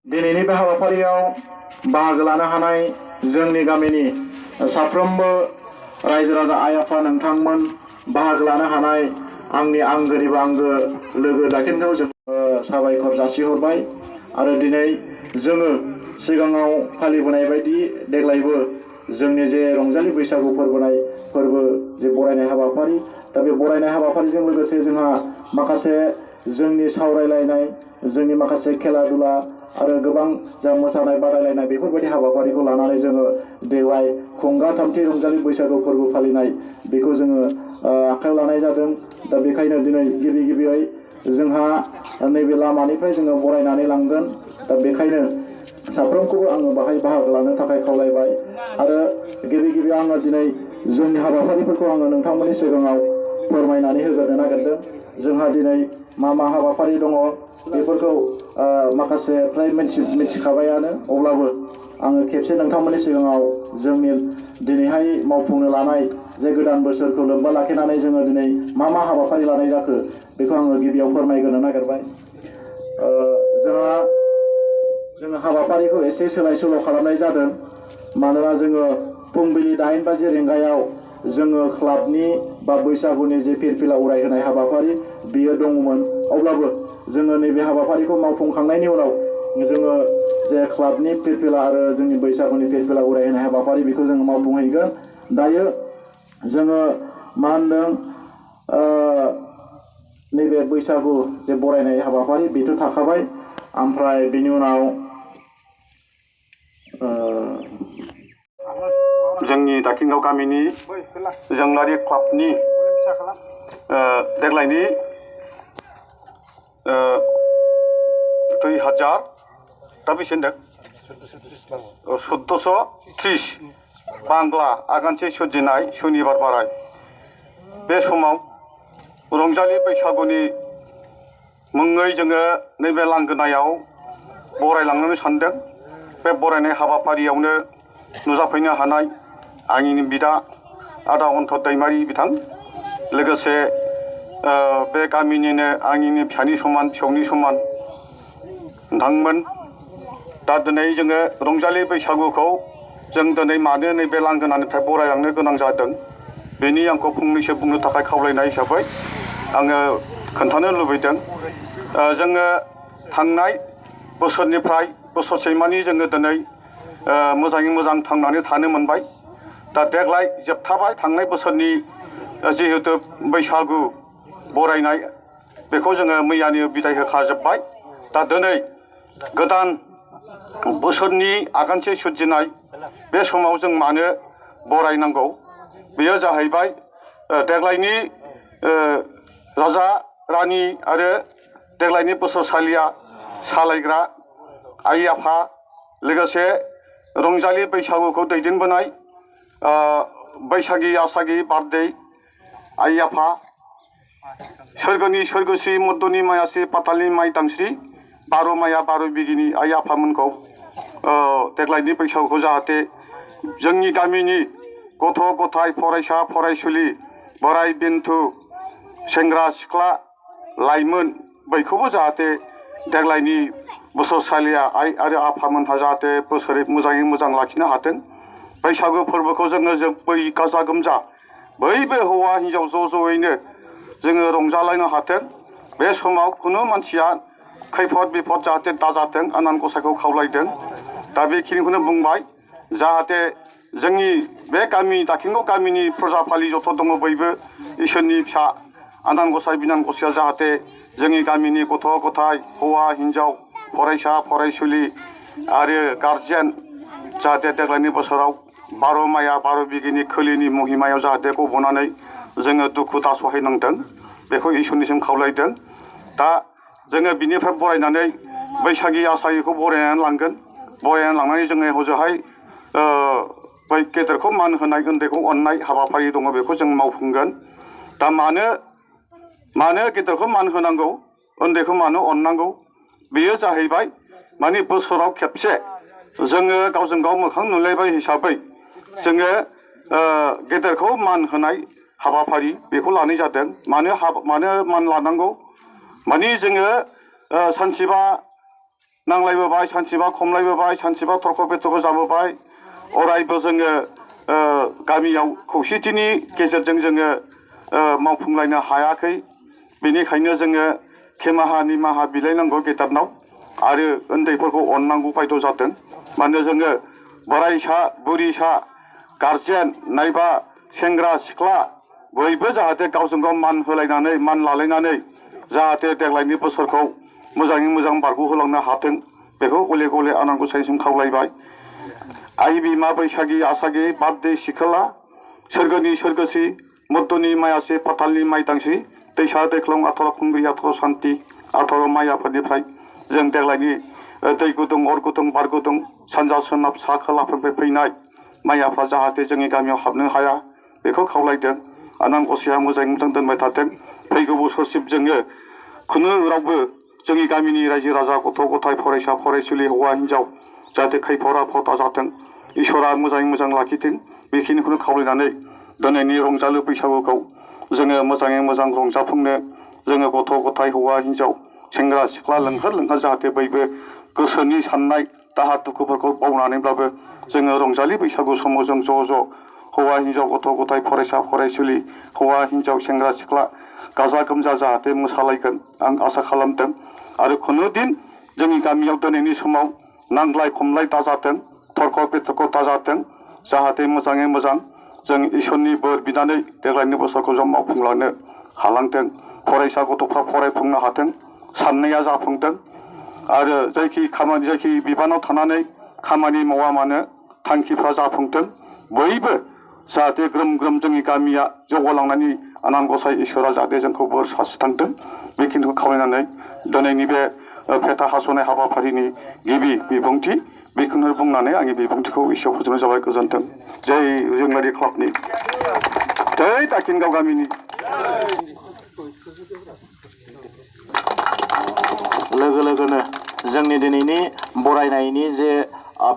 दिनैनि बे हाबाफारियाव बाहागो लानो हानाय जोंनि गामिनि साफ्रोमबो रायजो राजा आइ आफा नोंथांमोन बाहागो लानो हानाय आंनि आंगोनिबो आंगो लोगो दाखिनखौ जों साबायखर जासिहरबाय आरो दिनै जोङो सिगाङाव फालिबोनाय बायदि देग्लायबो जोंनि जे रंजालि बैसागु फोरबो जे बरायनाय हाबाफारि दा बे बरायनाय हाबाफारिजों लोगोसे जोंहा माखासे जोंनि सावरायलायनाय जोंनि माखासे खेला दुला आरो गोबां जा मोसानाय बादायलायनाय बेफोरबायदि हाबाफारिखौ लानानै जोङो देग्लाय खुंगाथामथि रंजालि बैसागु फोरबो फालिनाय बेखौ जोङो आखायाव लानाय जादों। दा बेखायनो दिनै गिबियै जोंहा नैबे लामानिफ्राय जोङो बरायनानै लांगोन। दा बेखायनो साफ्रोमखौबो आङो बाहाय बाहागो लानो थाखाय खावलायबाय आरो गिबि आङो दिनै जोंनि हाबाफारिफोरखौ आङो नोंथांमोननि सिगाङाव फोरमायनानै होग्रोनो नागिरदों। जोंहा दिनै मा हाबाफारि दङ बेफोरखौ माखासे फ्राय मिथिखाबायानो, अब्लाबो आङो खेबसे नोंथांमोननि सिगाङाव जोंनि दिनैहाय मावफुंनो लानाय जे गोदान बोसोरखौ लोब्बा लाखिनानै जोङो दिनै मा हाबाफारि लानाय जाखो बेखौ आङो गिबियाव फोरमायग्रोनो नागिरबाय। जोङो हाबाफारिखौ एसे सोलाय सोल' खालामनाय जादों। मानोना जोङो फुंबिलि 8 रिंगायाव जोङो क्लाबनि बा बैसागुनि जे फिरफिला उरायहोनाय हाबाफारि बियो दङमोन। अब्लाबो जोङो नैबे हाबाफारिखौ मावफुंखांनायनि उनाव जोङो जे क्लाबनि फिरफिला आरो जोंनि बैसागुनि फिरफिला उरायहोनाय हाबाफारि बेखौ जोङो मावफुंहैगोन। दायो जोङो मा होनदों नैबे बैसागु जे बरायनाय हाबाफारि बेथ' थाखाबाय। ओमफ्राय बेनि उनाव जोंनि दाखिनगाव गामिनि जोंलारि क्लाबनि देग्लायनि 2000 दा बेसे होनदों 1430 बांला आगानसे सोरजिनाय सुनिबार बाराय बे समाव रंजालि बैसागुनि मुङै जोङो नैबे लांगोनायाव बरायलांनो सानदों। बे बरायनाय हाबाफारियावनो नुजाफैनो हानाय आंनि बिदा आदा अन्थद दैमारि बिथां, लोगोसे बे गामिनिनो आंनिनो फिसानि समान फिसौनि समान नोंथांमोन। दा दिनै जोङो रंजालि बैसागुखौ जों दिनै मानो नैबे लांगोनानिफ्राय बरायलांनो गोनां जादों बेनि आंखौ फंनैसो बुंनो थाखाय खावलायनाय हिसाबै आङो खोन्थानो लुबैदों। जोङो थांनाय बोसोरनिफ्राय बोसोरसेमानि जोङो दिनै मोजाङै मोजां थांनानै थानो मोनबाय। दा देग्लाय जोबथाबाय थांनाय बोसोरनि जिहेतु बैसागु बरायनाय बेखौ जोङो मैयानो बिदाय होखाजोब्बाय। दा दिनै गोदान बोसोरनि आगानसे सोरजिनाय बे समाव जों मानो बरायनांगौ बेयो जाहैबाय देग्लायनि राजा रानि आरो देग्लायनि बोसोरसालिया सालायग्रा आइ आफा, लोगोसे रंजालि बैसागुखौ दैदेनबोनाय बैसागि आसागि बारदै आइ आफा, सोरगोनि सोरगोस्रि मर्दनि मायास्रि पातालनि माइदांस्रि बार' माया बार' बिगिनि आइ आफामोनखौ देग्लायनि बैसागुखौ जाहाथे जोंनि गामिनि गथ' गथाय फरायसा फरायसुलि बोराइ बेन्थु सेंग्रा सिख्ला लाइमोन बयखौबो जाहाथे देग्लायनि बोसोरसालिया आइ आरो आफामोनहा जाहाथे बोसोरै मोजाङै मोजां लाखिनो हाथों। बैसागु फोरबोखौ जोङो जोबै गाजा गोमजा बयबो हौवा हिन्जाव ज'यैनो जोङो रंजालायनो हाथों। बे समाव खुनु मानसिया खैफोद बिफद जाहाथे दाजाथों आनान गसाइखौ खावलायदों। दा बेखिनिखौनो बुंबाय। जाहाथे जोंनि बे गामि दाखिनगाव गामिनि प्रजाफालि जथ' दङ बयबो इसोरनि फिसा आनान गसाइ बिनान गसाइया जाहाथे जोंनि गामिनि गथ' गथाय हौवा हिन्जाव फरायसा फरायसुलि आरो गारजेन जाहाथे देग्लायनि बोसोराव 12 माया 12 बिगिनि खोलिनि महिमायाव जाहाथे गब'नानै जोङो दुखु दासहायनांदों बेखौ इसोरनिसिम खावलायदों। दा जोङो बिनिफ्राय बरायनानै बैसागि आसागिखौ बरायनानै लांगोन। बरायनानै लांनानै जोङो हजोंहाय बै गेदेरखौ मान होनाय उन्दैखौ अननाय हाबाफारि दङ बेखौ जों मावफुंगोन। दा मानो गेदेरखौ मान होनांगौ उन्दैखौ मानो अननांगौ बेयो जाहैबाय माने बोसोराव खेबसे जोङो गावजों गाव मोखां नुलायबाय हिसाबै जोङो गेदेरखौ मान होनाय हाबाफारि बेखौ लानाय जादों। मानो मान लानांगौ माने जोङो सानसेबा नांलायबोबाय सानसेबा खमलायबोबाय सानसेबा थरख' बेथरख' जाबोबाय अरायबो जोङो गामियाव खौसेथिनि गेजेरजों जोङो मावफुंलायनो हायाखै बेनिखायनो जोङो खेमाहा निमाहा बिलायनांगौ गेदेरनाव आरो उन्दैफोरखौ अननांगौ बायद' जादों मानो जोङो बोराइसा बुरिसा गारजेन नायबा सेंग्रा सिख्ला बयबो जाहाथे गावजों गाव मान होलायनानै मान लालायनानै जाहाथे देग्लायनि बोसोरखौ मोजाङै मोजां बारग'होलांनो हाथों बेखौ गले गले आनान गसाइनिसिम खावलायबाय आइ बिमा बैसागि आसागि बारदै सिखोला सोरगोनि सोरगोसि मर्दनि मायासि फाथालनि माइदांसि दैसा दैख्लं आथर खुंग्रि आथर सान्ति आथर माइ आफादनिफ्राय जों देग्लायनि दै गुदुं अर गुदुं बार गुदुं सानजा सोनाब सा खोलाफोरनिफ्राय फैनाय माइयाफ्रा जाहाथे जोंनि गामियाव हाबनो हाया बेखौ खावलायदों आनान गसाइया मोजाङै मोजां दोनबाय थाथों फैगौ बोसोरसिम जोङो खुनु रावबो जोंनि गामिनि रायजो राजा गथ' गथाय फरायसा फरायसुलि हौवा हिन्जाव जाहाथे खैफोद आफोद दाजाथों इसोरा मोजाङै मोजां लाखिथों बेखिनिखौनो खावलायनानै दिनैनि रंजालु बैसागुखौ जोङो मोजाङै मोजां रंजाफुंनो जोङो गथ' गथाय हौवा हिन्जाव सेंग्रा सिख्ला लोंहोर लोंहोर जाहाथे बयबो गोसोनि साननाय दाहा दुखुफोरखौ बावनानैब्लाबो जोङो रंजालि बैसागु समाव जों ज' ज' हौवा हिन्जाव गथ' गथाय फरायसा फरायसुलि हौवा हिन्जाव सेंग्रा सिख्ला गाजा गोमजा जाहाथे मोसालायगोन आं आसा खालामदों आरो खुनु दिन जोंनि गामियाव दिनैनि समाव नांज्लाय खमलाय दाजाथों थरख' बेथरख' दाजाथों जाहाथे मोजाङै मोजां जों इसोरनि बोर बिनानै देग्लायनि बोसोरखौ जों मावफुंलांनो हालांथों फरायसा गथ'फ्रा फरायफुंनो हाथों साननाया जाफुंथों आरो जायखि बिबानाव थानानै खामानि मावा मानो थांखिफ्रा जाफुंथों बयबो जाहाथे ग्रोम ग्रोम जोंनि गामिया जौगालांनायनि आनान गसाइ इसोरा जाहाथे जोंखौ बोर सारस्रिथों बेखिनिखौ खावलायनानै दिनैनि बे फेथा हास'नाय हाबाफारिनि गिबि बिबुंथि बेखौनो बुंनानै आंनि बिबुंथिखौ एसेयाव फोजोबनाय जाबाय गोजोन्थों जै जोंलारि क्लाबनि जै दाखिनगाव गामिनि लोगो लोगोनो जोंनि दिनैनि बरायनायनि जे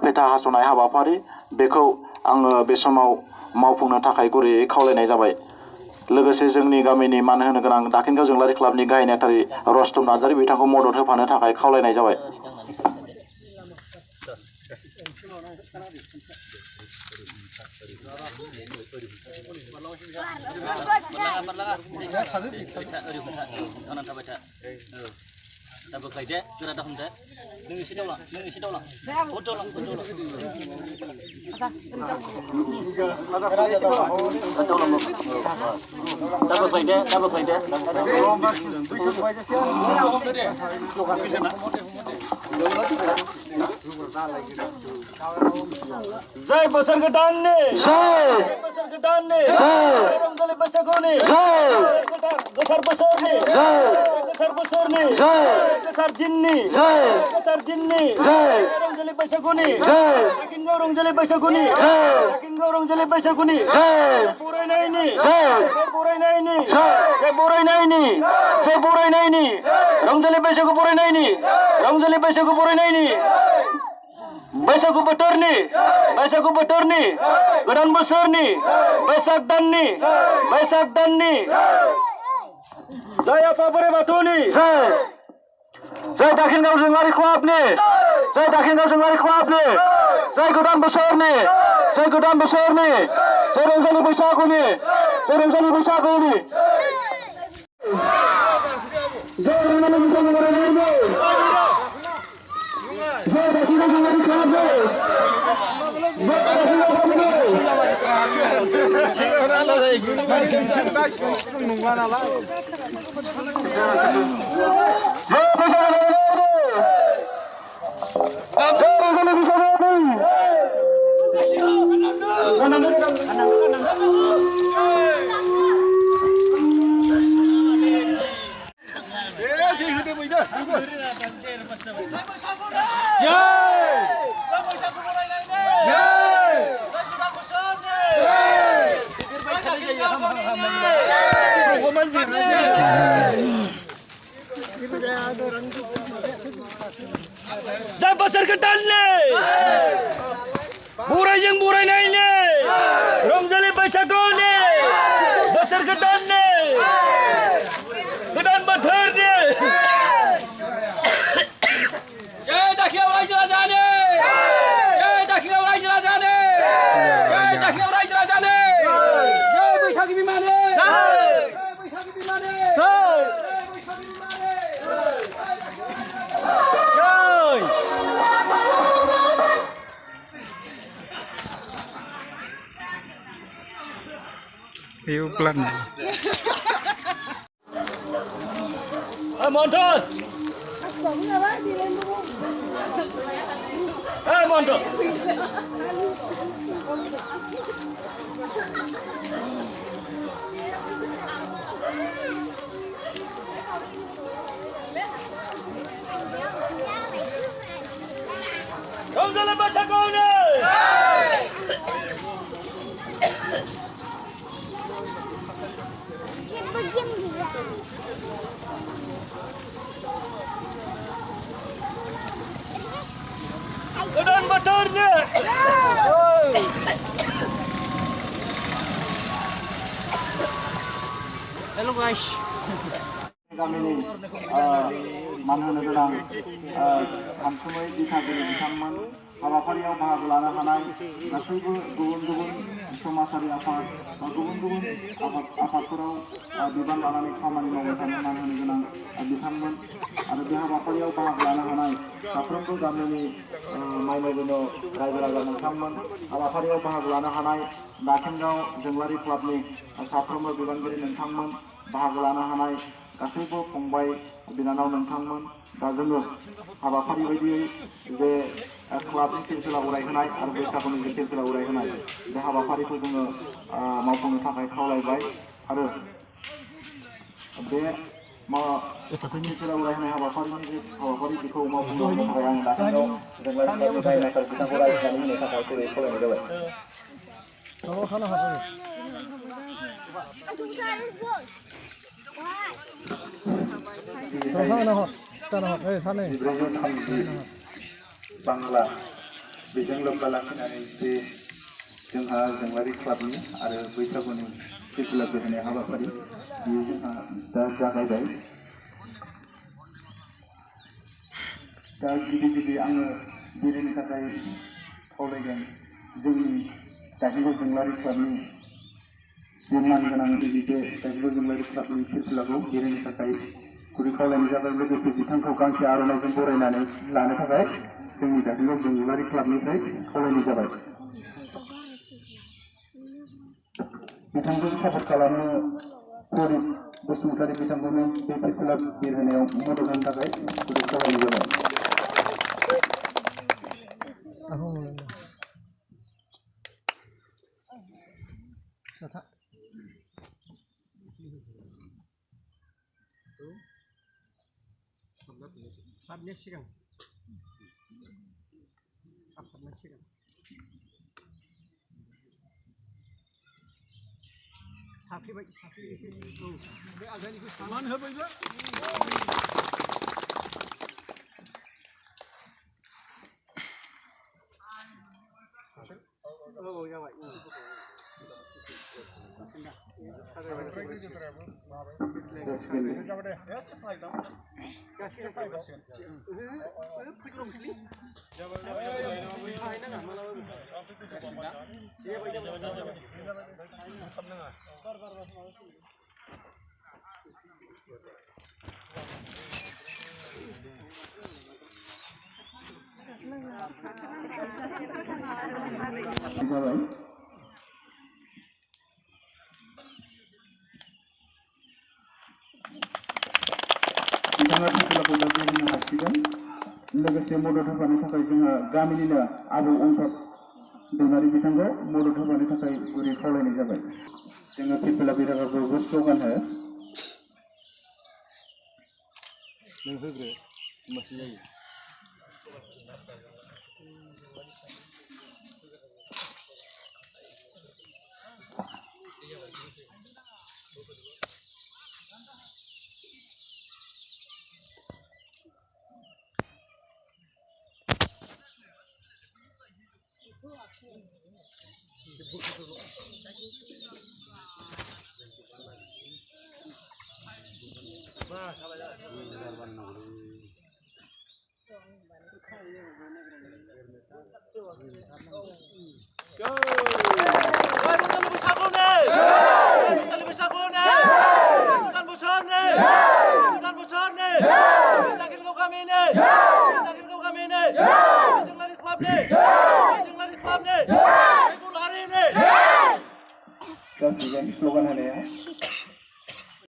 फेथा हास'नाय हाबाफारि बेखौ आङो बे समाव मावफुंनो थाखाय गुरैयै खावलायनाय जाबाय लोगोसे जोंनि गामिनि मान होनो गोनां दाखिनगाव जोंलारि क्लाबनि गाहाय नेहाथारि रस्तम नार्जारि बिथांखौ मदद होफानो थाखाय खावलायनाय जाबाय बोख्लायदे गोरा दा हमदे नों एसे दावला बहुद दावला जय बोसोर गोदाननि जय बोसोर गोदाननि जय रंजालि बैसागुनि जय गोथार बोसोरनि जय गोथार बोसोरनि जय गोथार दिननि जय गोथार दिननि जय रंजालि बैसागुनि जय दाखिनगाव रंजालि बैसागुनि जय दाखिनगाव रंजालि बैसागुनि जय बरायनायनि जय बरायनायनि जय बरायनायनि जय बरायनायनि रंजालि बैसागु बरायनायनि रंजालि बैसागु बरायनायनि बैसागु बोथोरनि गोदान बोसोरनि बैसाग दाननि जय आफा बोराइ बाथौनि जय दाखिनगाव जोंलारि क्लाबनि जय दाखिनगाव जोंलारि क्लाबनि जय गोदान बोसोरनि जय रंजालि बैसागुनि जय रंजालि बैसागुनि जय रंजालि बैसागु बरायनायनि जय दाखिनगाव जोंलारि क्लाबनि जय बोसोर गोदाननि बरायजों बरायनायनि रंजालि बैसागुनि बोसोर गोदाननि गोदान बोथोरनि Pelan. Montor. Montor. Rongole Basakone. Kedan motornya. Hello guys. गामिनि मान होनो गोनां सानसुमै दिथागिरि बिथांमोन हाबाफारियाव बाहागो लानो हानाय गासैबो गुबुन गुबुन समाजारि आफाद गुबुन गुबुन आफादफोराव बिबान लानानै खामानि मावनो थानो मान होनो गोनां बिथांमोन आरो बे हाबाफारियाव बाहागो लानो हानाय साफ्रोमबो गामिनि माइनावबिनो रायजो राजा नोंथांमोन हाबाफारियाव बाहागो लानो हानाय दाखेंगाव जोंलारि क्लाबनि साफ्रोमबो बिबानगिरि नोंथांमोन बाहागो लानो हानाय गासैबो फंबाय बिनानाव नोंथांमोन दा जोङो हाबाफारि बायदियै जे क्लाबनि सिलसिला उरायहोनाय आरो बैसागुनि जे सिलसिला उरायहोनाय बे हाबाफारिखौ जोङो मावफुंनो थाखाय खावलायबाय आरो बे सिलसिला उरायहोनाय हाबाफारिनि जे हाबाफारि बेखौ मावफुंनो थाखाय आं दासिमाव जोंलारि गायनायफोर बिथांखौ रायज्लायनानै होनो थाखाय गुरै खावलायनाय जाबाय। बांला बेजों लोब्बा लाखिनानै जे जोंहा जोंलारि क्लाबनि आरो बैसागुनि सिलसिला बेरायनाय हाबाफारि बेयो जोंहा दा जागायबाय। दा गिबि आङो बेरायनो थाखाय खावलायगोन जोंनि दाइनगाव जोंलारि क्लाबनि जे मानगोनां बे दाइनगाव जोंलारि क्लाबनि सिलसिलाखौ बेरायनो थाखाय गुरै खावलायनाय जाबाय। लोगोसे बिथांखौ गांसे आर'नाइजों बरायनानै लानो थाखाय जोंनि दाइनगाव जोंलारि क्लाबनिफ्राय खावलायनाय जाबाय। बिथांखौ सापर्ट खालामनो प्रदीप बसुमतारी बिथांखौनो बे सिलसिला बेरायनायाव मदद होनो थाखाय गुरै खावलायनाय जाबाय। Habnya siang. Apa siang? Tapi baik, tapi itu. Be agak itu saman apa itu? Oh ya baik. लोगोसे मदद होफानो थाखाय जोंहा गामिनिनो आबौ अंकट दैमारि बिथांखौ मदद होफानो थाखाय गुरै खावलायनाय जाबाय। जोङो फिरफिला बेरायग्राफोरखौ स्ल'गान हो नों होग्रो होमबासो जायो। जासिगोन स्ल'गान होनाया